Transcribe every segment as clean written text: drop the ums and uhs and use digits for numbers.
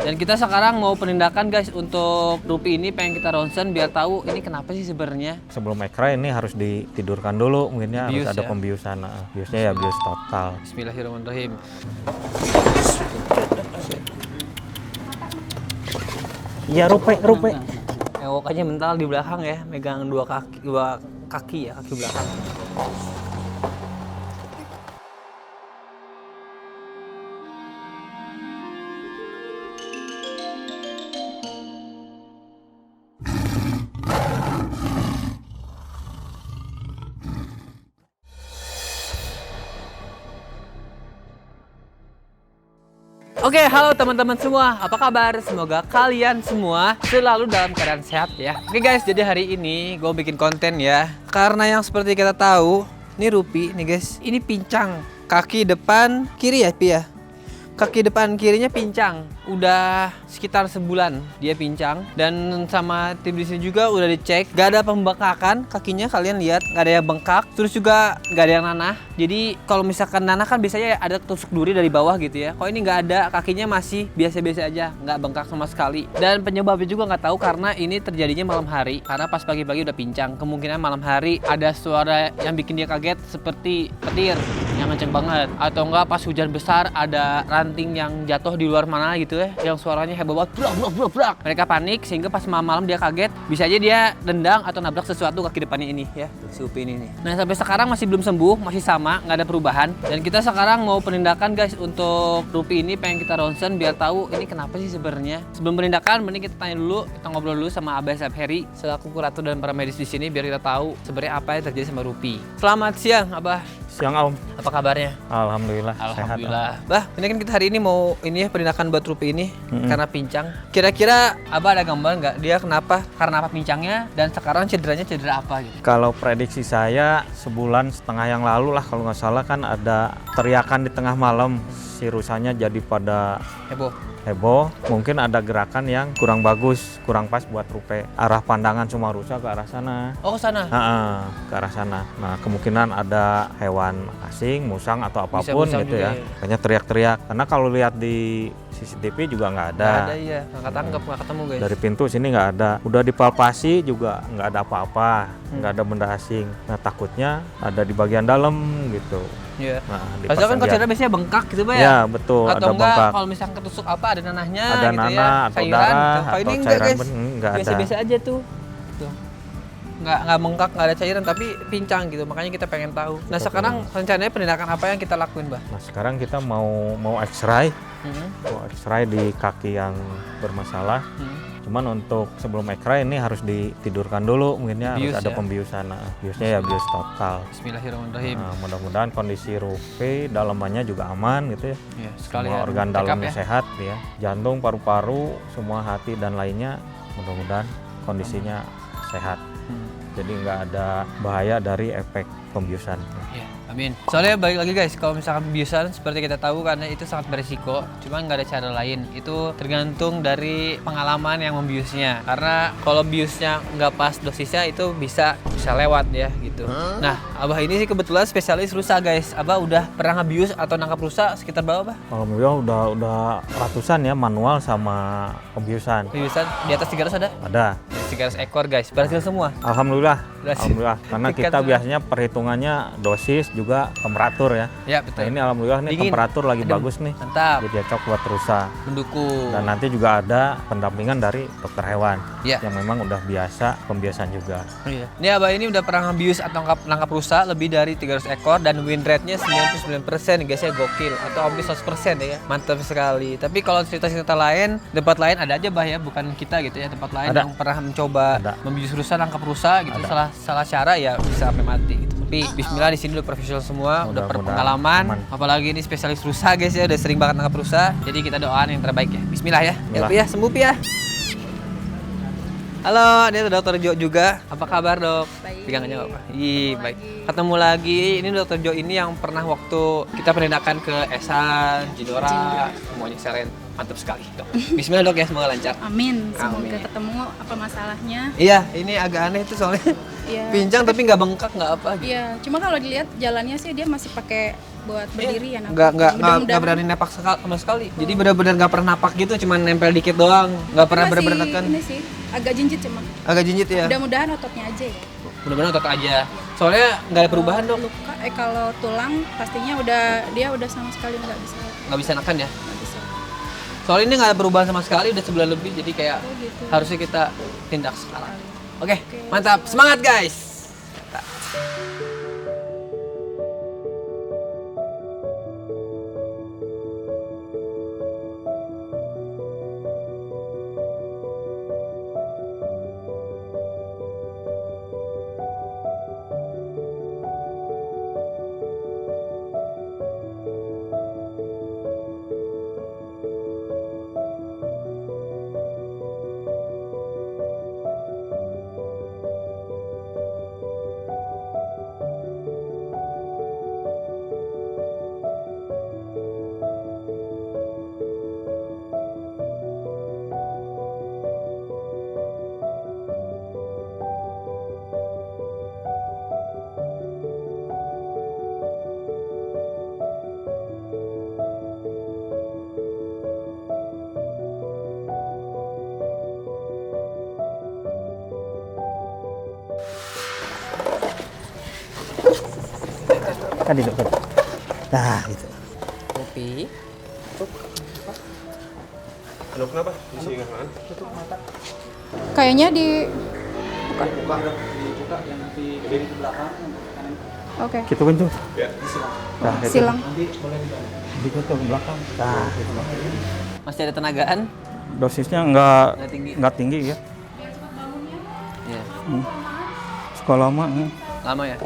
Dan kita sekarang mau penindakan guys untuk Rupi ini, pengen kita ronsen biar tahu ini kenapa sih sebenarnya. Sebelum ekrai ini harus ditidurkan dulu, mungkinnya harus ada pembiusan. Biusnya ya bius total. Bismillahirrahmanirrahim. Iya, Rupe. Ewokannya mental di belakang ya, megang dua kaki ya, kaki belakang. Oke, halo teman-teman semua, apa kabar? Semoga kalian semua selalu dalam keadaan sehat ya. Oke guys, jadi hari ini gue bikin konten ya. Karena yang seperti kita tahu, ini Rupi nih guys, ini pincang. Kaki depan kiri ya, Pi ya? Kaki depan kirinya pincang. Udah sekitar sebulan dia pincang. Dan sama tim di sini juga udah dicek, gak ada pembengkakan kakinya, kalian lihat, gak ada yang bengkak. Terus juga gak ada yang nanah. Jadi kalau misalkan nanah kan biasanya ada tusuk duri dari bawah gitu ya. Kalau ini nggak ada, kakinya masih biasa-biasa aja, nggak bengkak sama sekali. Dan penyebabnya juga nggak tahu karena ini terjadinya malam hari. Karena pas pagi-pagi udah pincang. Kemungkinan malam hari ada suara yang bikin dia kaget seperti petir yang kenceng banget. Atau enggak pas hujan besar ada ranting yang jatuh di luar mana gitu ya, yang suaranya heboh banget, brak. Mereka panik sehingga pas malam dia kaget, bisa aja dia nendang atau nabrak sesuatu kaki depannya ini ya, si Upi ini nih. Nah sampai sekarang masih belum sembuh, masih sama, nggak ada perubahan. Dan kita sekarang mau penindakan guys untuk Rupi ini, pengen kita ronsen biar tahu ini kenapa sih sebenarnya. Sebelum penindakan, mending kita tanya dulu, kita ngobrol dulu sama Abah Heri selaku kurator dan para medis di sini biar kita tahu sebenarnya apa yang terjadi sama Rupi. Selamat siang Abah. Siang Om. Apa kabarnya? Alhamdulillah. Alhamdulillah. Sehat, Bah, ini kan kita hari ini mau ini ya penindakan buat Rupi ini karena pincang. Kira-kira Abah ada gambaran nggak dia kenapa? Karena apa pincangnya dan sekarang cederanya cedera apa gitu? Kalau prediksi saya sebulan setengah yang lalu lah kalau nggak salah kan ada teriakan di tengah malam, si rusanya jadi pada heboh, mungkin ada gerakan yang kurang bagus, kurang pas buat Rupe. Arah pandangan semua rusa ke arah sana. Oh, ke sana? Ke arah sana. Nah, kemungkinan ada hewan asing, musang atau apapun gitu ya. Kayaknya teriak-teriak. Karena kalau lihat di CCTV juga nggak ada. Nggak ada, iya. Nggak ketangkep, nggak ketemu guys. Dari pintu sini nggak ada. Udah dipalpasi juga nggak ada apa-apa. Nggak ada benda asing. Nah, takutnya ada di bagian dalam gitu. Iya. Nah, Padahal kan kalau cedera biasanya bengkak gitu Pak ya? Iya betul, atau ada enggak, bengkak. kalau misalkan ketusuk apa ada nanahnya ada gitu nanah, ya, atau cairan darah, gitu. Kalau ini atau enggak cairan guys, enggak ada. biasa-biasa aja tuh. Nggak bengkak, nggak ada cairan tapi pincang gitu, makanya kita pengen tahu. Nah sekarang rencananya penindakan apa yang kita lakuin Bah? Nah sekarang kita mau X-ray, mau X-ray di kaki yang bermasalah. Cuman untuk sebelum X-ray ini harus ditidurkan dulu, mungkinnya harus ada pembiusan. Biusnya ya bius total. Bismillahirrahmanirrahim. Nah, mudah-mudahan kondisi Rupi dalamannya juga aman gitu ya. Semua organ dalamnya sehat ya. Jantung, paru-paru, semua hati dan lainnya mudah-mudahan kondisinya sehat. Jadi nggak ada bahaya dari efek pembiusan. Ya, amin. Soalnya balik lagi guys, kalau misalkan pembiusan seperti kita tahu karena itu sangat berisiko, cuma nggak ada cara lain. Itu tergantung dari pengalaman yang membiusnya. Karena kalau biusnya nggak pas dosisnya itu bisa lewat ya gitu. Nah, Abah ini sih kebetulan spesialis rusa guys. Abah udah pernah ngebius atau nangkap rusa sekitar berapa Bah? Alhamdulillah udah ratusan ya manual sama pembiusan. Pembiusan di atas 300 ada? Ada. 300 ekor guys, berhasil semua? Alhamdulillah. Berhasil. Alhamdulillah. Karena kita biasanya perhitungannya dosis juga temperatur ya. Ya betul. Nah, ini alhamdulillah nih dingin, temperatur lagi bagus nih. Mantap. Jadi cocok buat rusa. Mendukung. Dan nanti juga ada pendampingan dari dokter hewan yang memang udah biasa pembiasan juga. Iya. Ini Abah ini udah pernah ngebius atau nangkap rusa lebih dari 300 ekor dan win rate-nya 99% guys ya, gokil. Atau hampir 100% ya. Mantap sekali. Tapi kalau cerita-cerita lain, tempat lain ada aja Bah ya, bukan kita gitu ya, tempat lain yang pernah mencoba membius rusa, nangkap rusa gitu, salah cara ya bisa sampai mati gitu. Tapi bismillah di sini udah profesional semua, udah berpengalaman. Apalagi ini spesialis rusa guys ya, udah sering banget nangkap rusa. Jadi kita doain yang terbaik ya. Bismillah ya. Ya Pi ya, sembuh Pi ya. Halo, ini Dokter Jo juga. Apa kabar Dok? Baik. Pegangannya apa? Ih, baik. Ketemu lagi. Ini Dokter Jo ini yang pernah waktu kita penindakan ke Esan, Jidora, semuanya Seren. Mantap sekali, Dok. Bismillah, Dok, ya, semoga lancar. Amin. Semoga Amin. ketemu apa masalahnya. Iya, ini agak aneh tuh soalnya. Iya. Pincang tapi nggak bengkak, nggak apa gitu. Iya, cuma kalau dilihat jalannya sih dia masih pakai buat berdiri ya. Nggak berani napak sama sekali. Jadi benar-benar nggak pernah napak gitu, cuma nempel dikit doang. Nggak pernah benar-benar tekan. Ini sih agak jinjit cuma. Agak jinjit ya. Mudah-mudahan ototnya aja ya. Mudah-mudahan otot aja. Soalnya nggak ada perubahan, Dok. Luka, kalau tulang pastinya dia udah sama sekali Nggak bisa nekan ya. nggak bisa. Soalnya ini nggak ada perubahan sama sekali, udah sebulan lebih. Jadi kayak Oh, gitu. harusnya kita tindak sekarang. Oke, mantap. Semangat, guys. Kan di depan. Nah, gitu. Kopi. Aduh, kenapa? Isi kan? Kayaknya di Buka yang di belakang. oke. Gitu kan tuh. Ya. Nah, itu. Silang. Ditutup ke belakang. Nah, gitu. Masih ada tenagaan? Dosisnya Nggak tinggi. nggak tinggi ya. Iya. Suka lama. Lama ya?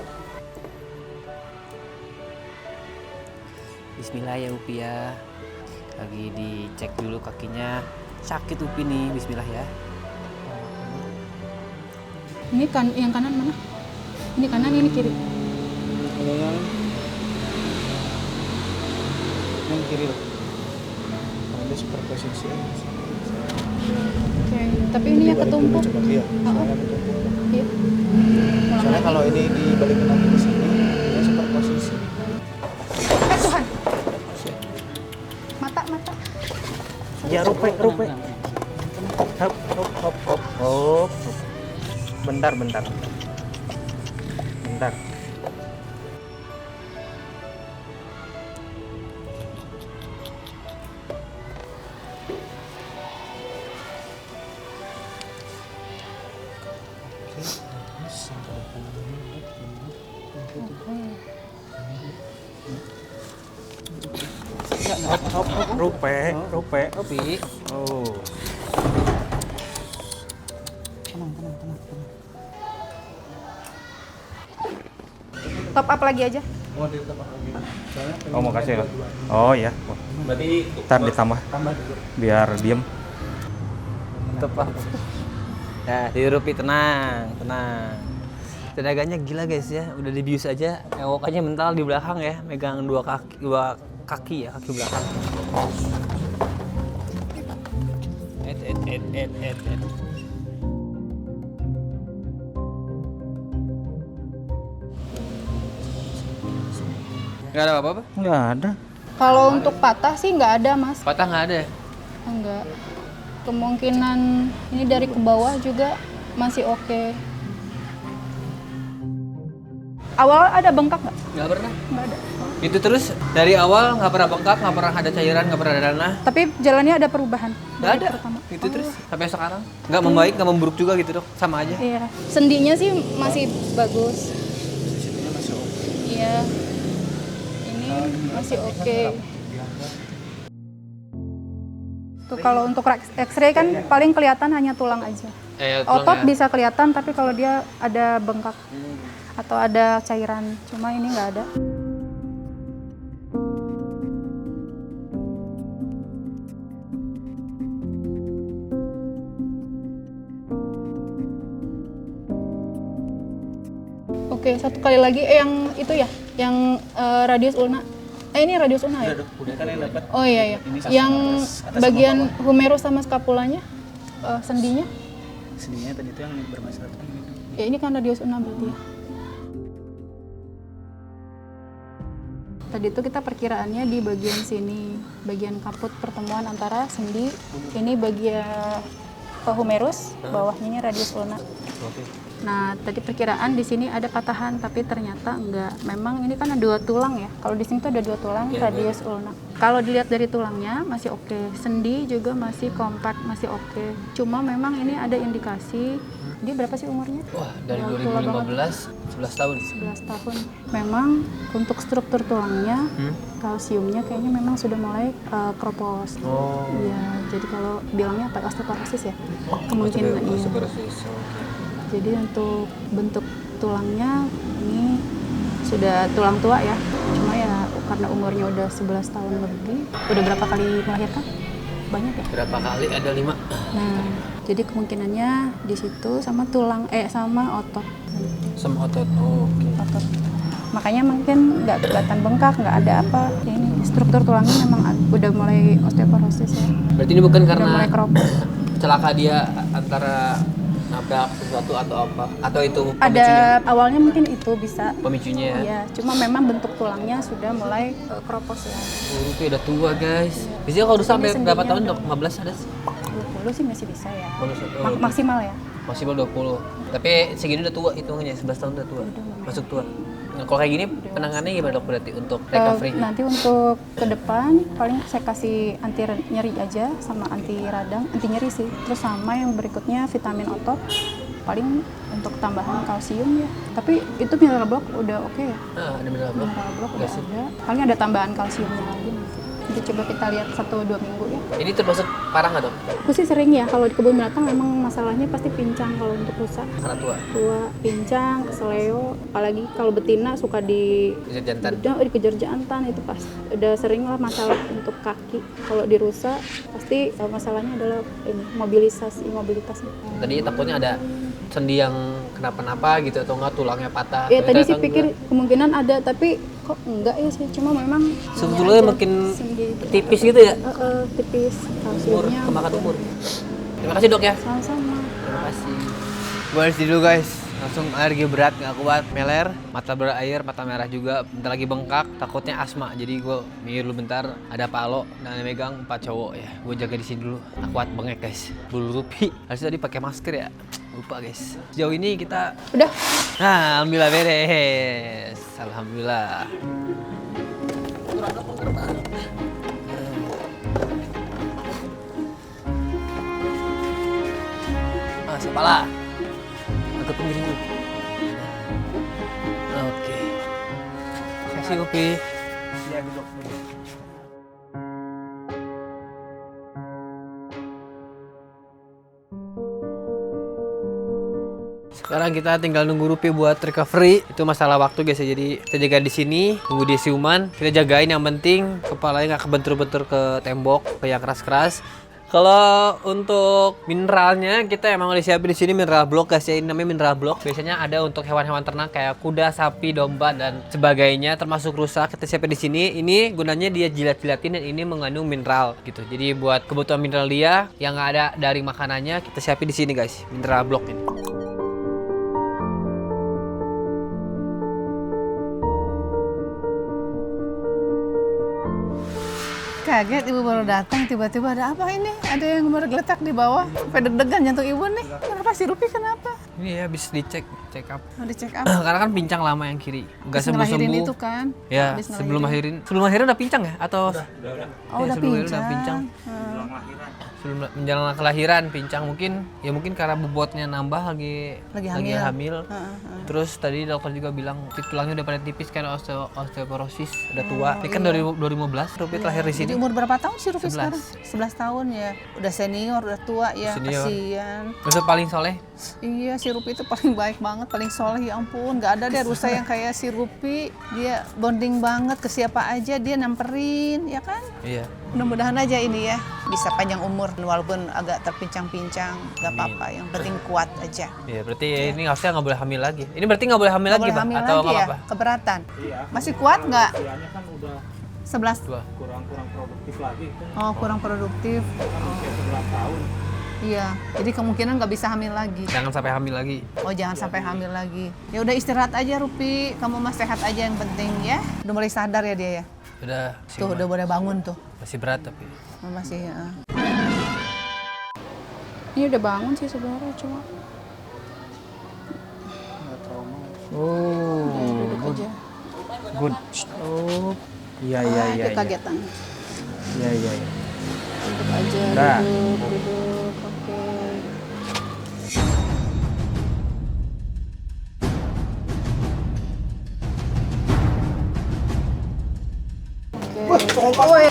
Bismillah ya Upi ya. Lagi dicek dulu kakinya. Sakit Upi nih, bismillah ya. Ini kan yang kanan mana? Ini kanan, ini kiri. Yang kiri loh. Ada superposisi. Oke, tapi ini yang ketumpuk. Iya. Oh, iya. Soalnya kalau ini dibalikin lagi ke sini, dia superposisi. Tuhan. Mata. Ya rupe. Hop. Bentar. Hop. Rupe. Upi. Oh. Top up lagi aja. Oh, makasih ya. Oh iya. Berarti Ntar ditambah tambah dulu. biar diem. Tepat. Nah, tidur Upi, tenang. Tenaganya gila guys ya, udah dibius aja, ewokannya mental di belakang ya, megang dua kaki ya, kaki belakang. Nggak ada apa-apa? Nggak ada. Kalau untuk patah sih nggak ada, Mas. Patah nggak ada? Enggak. Kemungkinan ini dari ke bawah juga masih oke. Awal ada bengkak nggak? Nggak pernah. Nggak ada. Itu terus dari awal nggak pernah bengkak, nggak pernah ada cairan, nggak pernah ada danah. Tapi jalannya ada perubahan. Nggak dari ada. pertama. Itu terus sampai sekarang. Nggak membaik, nggak memburuk juga gitu dok, sama aja. Iya. Sendinya sih masih bagus. Iya. Ini masih oke. Tuh kalau untuk X-ray kan paling kelihatan hanya tulang aja. Otot bisa kelihatan, tapi kalau dia ada bengkak atau ada cairan, cuma ini nggak ada. Oke, satu kali lagi yang itu ya, yang radius ulna Ini radius ulna ya? Udah kan yang dapat. Oh iya. Yang bagian humerus sama scapulanya, sendinya? Sendinya tadi itu yang bermasalah. Ya ini kan radius ulna berarti ya. Tadi itu kita perkiraannya di bagian sini, bagian kaput pertemuan antara sendi, ini bagian humerus, bawahnya ini radius ulna. Nah, tadi perkiraan di sini ada patahan, tapi ternyata enggak. Memang ini kan ada 2 tulang ya. Kalau di sini tuh ada 2 tulang, radius ulna. Kalau dilihat dari tulangnya masih oke. Sendi juga masih kompak, masih oke. Cuma memang ini ada indikasi. Dia berapa sih umurnya? Wah, dari 2015, 11 tahun. 11 tahun. Memang untuk struktur tulangnya, kalsiumnya kayaknya memang sudah mulai kropos. Oh. Iya, jadi kalau bilangnya apa? Osteoporosis ya? Kemungkinan iya. Jadi untuk bentuk tulangnya ini sudah tulang tua ya. Cuma ya karena umurnya udah 11 tahun lebih. Udah berapa kali melahirkan? Banyak ya? Berapa kali? Ada 5. Nah, jadi kemungkinannya di situ sama tulang sama otot. Sama otot. Oh, oke. Otot. Makanya mungkin nggak kelihatan bengkak, nggak ada apa. Ini struktur tulangnya memang udah mulai osteoporosis ya. Berarti ini bukan karena Udah mulai kropos. celaka dia antara nabrak sesuatu atau apa? Atau itu pemicunya? Ada awalnya mungkin itu bisa. Pemicunya ya? Iya, cuma memang bentuk tulangnya sudah mulai kropos ya. Rupi udah tua guys. Biasanya kalau udah sampai berapa tahun? 15 ada sih? 20 sih masih bisa ya. Maksimal Maksimal ya. Maksimal 20. Tapi segini udah tua hitungannya, 11 tahun udah tua. Masuk tua. Nah, kalau kayak gini penanganannya gimana dok berarti untuk recovery? Nanti untuk ke depan paling saya kasih anti nyeri aja sama anti radang, anti nyeri sih. Terus sama yang berikutnya vitamin otot. Paling untuk tambahan kalsium ya. Tapi itu mineral block udah oke ya. Ada mineral block. Mineral block udah ada. Paling ada tambahan kalsiumnya lagi nanti. Jadi coba kita lihat 1-2 minggu ya. Ini termasuk parah nggak dok? Aku sih sering ya kalau di kebun binatang memang masalahnya pasti pincang kalau untuk rusa. Karena tua. Tua, pincang, keseleo, apalagi kalau betina suka Kejar jantan. dikejar jantan itu pas udah sering lah masalah untuk kaki. Kalau di rusa pasti masalahnya adalah ini mobilitasnya. Tadi takutnya ada sendi yang kenapa-napa gitu atau enggak tulangnya patah. Ya tadi sih pikir kemungkinan ada tapi kok enggak ya sih, cuma memang sebetulnya makin tipis gitu ya? Tipis Umur, kalsiumnya. kemakan umur. Terima kasih dok ya. Sama-sama. Terima kasih. Gue harus dulu guys. Langsung alergi berat, nggak kuat, meler, mata berair, mata merah juga, bentar lagi bengkak, takutnya asma. Jadi gue mikir dulu bentar, ada Palo dan yang megang 4 cowok ya. Gue jaga di sini dulu. Kuat bengek guys. Bulu Rupi. Harusnya tadi pakai masker ya. Lupa guys. Sejauh ini kita Udah. nah, alhamdulillah beres. Alhamdulillah. Kepala. Agak pinggir dulu. Oke. Kasih Upi. Iya, duduk. Sekarang kita tinggal nunggu Rupi buat recovery. Itu masalah waktu guys ya. Jadi kita jaga di sini, tunggu dia siuman. Kita jagain yang penting kepalanya nggak kebentur-bentur ke tembok, ke yang keras-keras. Kalau untuk mineralnya kita emang udah siapin di sini mineral block guys ya. Ini namanya mineral block. Biasanya ada untuk hewan-hewan ternak kayak kuda, sapi, domba dan sebagainya termasuk rusa. Kita siapin di sini. Ini gunanya dia jilat-jilatin dan ini mengandung mineral gitu. Jadi buat kebutuhan mineral dia yang nggak ada dari makanannya kita siapin di sini guys. Mineral block ini. Kaget ibu baru datang tiba-tiba ada apa ini? Ada yang bergeletak di bawah. Sampai deg-degan jantung ibu nih. Kenapa si Rupi kenapa? Ini ya habis dicek, check up. Mau dicek up. Karena kan pincang lama yang kiri. Enggak Habis ngelahirin sembuh-sembuh. itu kan. Ya, Habis sebelum lahirin udah pincang ya atau Oh ya, udah sebelum lahirin udah pincang. sebelum menjalani kelahiran pincang mungkin karena bobotnya nambah lagi hamil. Terus tadi dokter juga bilang tulangnya udah pada tipis karena osteoporosis udah tua. Ini kan dari 2015 Rupi lahir di sini. Jadi umur berapa tahun sih Rupi 11. sekarang? 11 tahun ya. Udah senior, udah tua ya. Senior. Kasihan. Terus paling soleh. Iya, si Rupi itu paling baik banget, paling soleh, ya ampun. Gak ada deh rusa yang kayak si Rupi. Dia bonding banget ke siapa aja, dia nyamperin, ya kan? Iya. Mudah-mudahan aja ini ya bisa panjang umur walaupun agak terpincang-pincang, gak apa-apa. Yang penting kuat aja. Iya, berarti ini harusnya nggak boleh hamil lagi. Ini berarti nggak boleh hamil Nggak lagi, boleh Bang? hamil Atau lagi nggak ya? apa-apa? Keberatan. Masih kuat nggak? 11. kurang produktif lagi. Oh, kurang produktif. Usia 11 tahun. Iya, jadi kemungkinan nggak bisa hamil lagi. Jangan sampai hamil lagi. Oh, jangan sampai hamil lagi. Ya udah istirahat aja Rupi, kamu mah sehat aja yang penting ya. Udah mulai sadar ya dia ya. Udah. Tuh udah boleh bangun tuh. Masih berat tapi. Masih ya. Ini udah bangun sih sebenarnya, cuma Nggak trauma. duduk aja. Good. Oh. Iya. Dia kagetan. Iya. Duduk aja, Dah. duduk. Oke.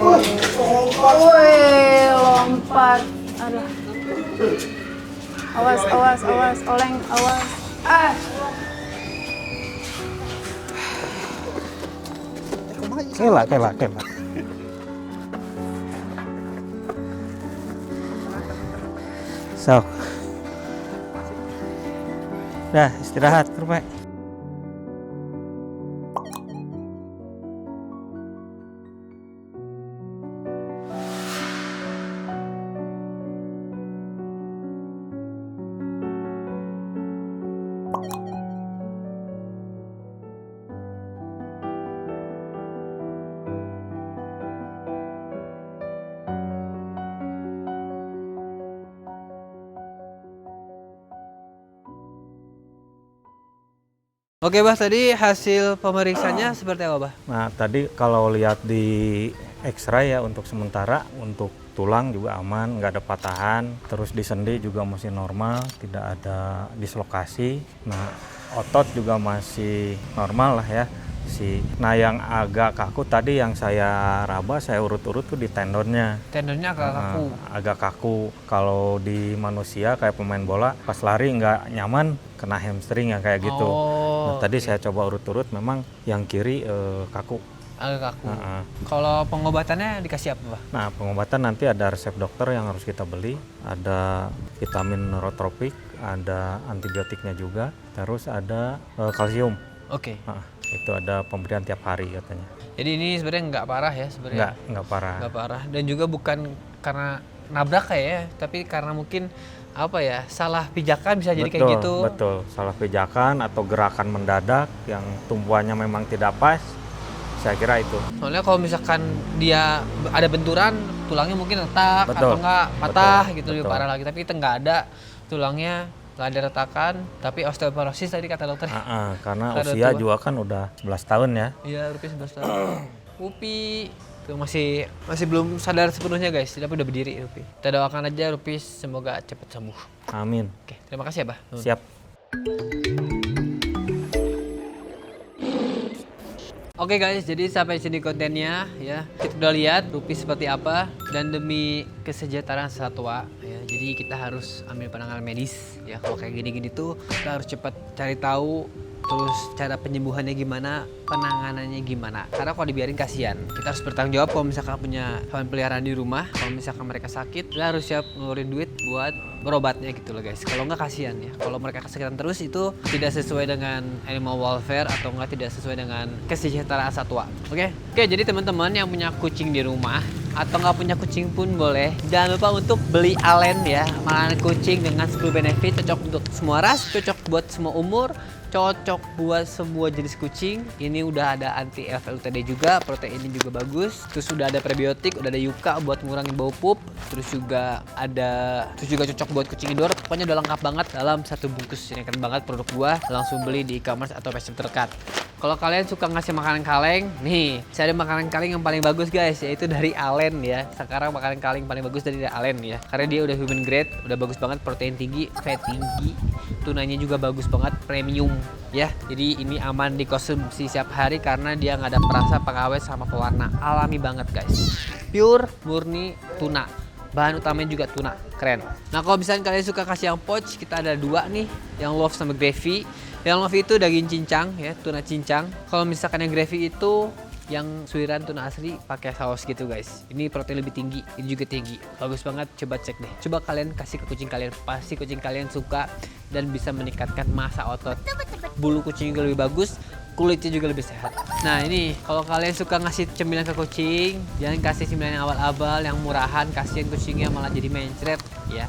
Oke. Woi, lompat. Aduh. Awas, oleng, awas. Kela. So. Dah, istirahat, Rupi. Oke, Bah, tadi hasil pemeriksaannya seperti apa, Bah? Nah, tadi kalau lihat di X-ray ya untuk sementara, untuk tulang juga aman, nggak ada patahan. Terus di sendi juga masih normal, tidak ada dislokasi. Nah, otot juga masih normal lah ya. Nah, yang agak kaku tadi yang saya raba, saya urut-urut tuh di tendonnya. Tendonnya agak kaku. Agak kaku. Kalau di manusia kayak pemain bola, pas lari nggak nyaman, kena hamstring ya kayak gitu. Nah, tadi saya coba urut-urut, memang yang kiri kaku. Agak kaku. Kalau pengobatannya dikasih apa, Bah? Nah, pengobatan nanti ada resep dokter yang harus kita beli. Ada vitamin neurotropik, ada antibiotiknya juga. Terus ada kalsium. Oke. Itu ada pemberian tiap hari katanya. Jadi ini sebenarnya nggak parah ya sebenarnya? Nggak parah. Nggak parah. Dan juga bukan karena nabrak kayak ya, tapi karena mungkin apa ya, salah pijakan bisa jadi kayak gitu. Betul, salah pijakan atau gerakan mendadak yang tumpuannya memang tidak pas. Saya kira itu. Soalnya kalau misalkan dia ada benturan, tulangnya mungkin retak atau enggak patah gitu lebih parah lagi. Tapi kita nggak ada, tulangnya nggak ada retakan, tapi osteoporosis tadi kata dokter. Karena usia juga kan udah 11 tahun ya. Iya, Rupi 11 tahun. Rupi tuh masih belum sadar sepenuhnya guys, tapi udah berdiri Rupi. Kita doakan aja Rupi semoga cepat sembuh. Amin. Oke, terima kasih ya, Bah. Siap. Oke guys, jadi sampai sini kontennya ya. Kita udah lihat Rupi seperti apa, dan demi kesejahteraan satwa ya. Jadi kita harus ambil penanganan medis ya. Kalau kayak gini-gini tuh kita harus cepat cari tahu, terus cara penyembuhannya gimana, penanganannya gimana. Karena kalau dibiarin kasihan. Kita harus bertanggung jawab kalau misalkan punya hewan peliharaan di rumah. Kalau misalkan mereka sakit, kita harus siap ngeluarin duit buat berobatnya gitu loh guys. Kalau nggak kasihan ya. Kalau mereka kesakitan terus itu tidak sesuai dengan animal welfare atau nggak tidak sesuai dengan kesejahteraan satwa. Oke, jadi teman-teman yang punya kucing di rumah atau nggak punya kucing pun boleh. Jangan lupa untuk beli Allen ya, makanan kucing dengan 10 benefit, cocok untuk semua ras, cocok buat semua umur, cocok buat semua jenis kucing. Ini udah ada anti FLUTD juga, proteinnya juga bagus. Terus udah ada prebiotik, udah ada yuka buat ngurangin bau pup. Terus juga cocok buat kucing indoor. Pokoknya udah lengkap banget dalam satu bungkus. Ini keren banget produk gua. Langsung beli di e-commerce atau pet shop terdekat. Kalau kalian suka ngasih makanan kaleng, nih cari makanan kaleng yang paling bagus guys, yaitu dari Allen ya. Sekarang makanan kaleng paling bagus dari Allen ya, karena dia udah human grade, udah bagus banget, protein tinggi, fat tinggi, tunanya juga bagus banget, premium ya. Jadi ini aman dikonsumsi setiap hari karena dia nggak ada perasa pengawet sama pewarna, alami banget guys. Pure murni tuna. Bahan utamanya juga tuna, keren. Nah kalau misalnya kalian suka kasih yang pouch, kita ada dua nih, yang love sama gravy. Yang love itu daging cincang ya, tuna cincang. Kalau misalkan yang gravy itu yang suiran tuna asli pakai saus gitu guys. Ini protein lebih tinggi, ini juga tinggi. Bagus banget, coba cek deh. Coba kalian kasih ke kucing kalian, pasti kucing kalian suka dan bisa meningkatkan massa otot. Bulu kucing juga lebih bagus, kulitnya juga lebih sehat. Nah ini kalau kalian suka ngasih cemilan ke kucing, jangan kasih cemilan yang abal-abal, yang murahan, kasihan kucingnya malah jadi mencret ya.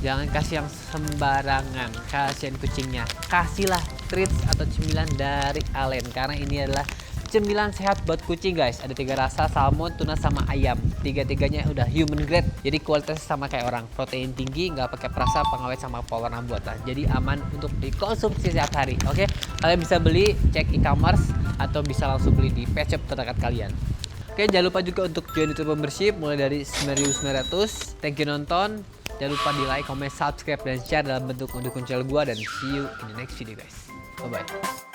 Jangan kasih yang sembarangan, kasihan kucingnya. Kasihlah treats atau cemilan dari Alen karena ini adalah cemilan sehat buat kucing guys. Ada 3 rasa, salmon, tuna, sama ayam. Tiga-tiganya udah human grade. Jadi kualitasnya sama kayak orang. Protein tinggi, nggak pakai perasa, pengawet, sama pewarna buatan. Jadi aman untuk dikonsumsi setiap hari. Oke, kalian bisa beli, cek e-commerce atau bisa langsung beli di pet shop terdekat kalian. Oke, jangan lupa juga untuk join YouTube membership mulai dari 9.900. Thank you nonton. Jangan lupa di like, comment, subscribe, dan share dalam bentuk mendukung channel gua. Dan see you in the next video guys. Bye-bye.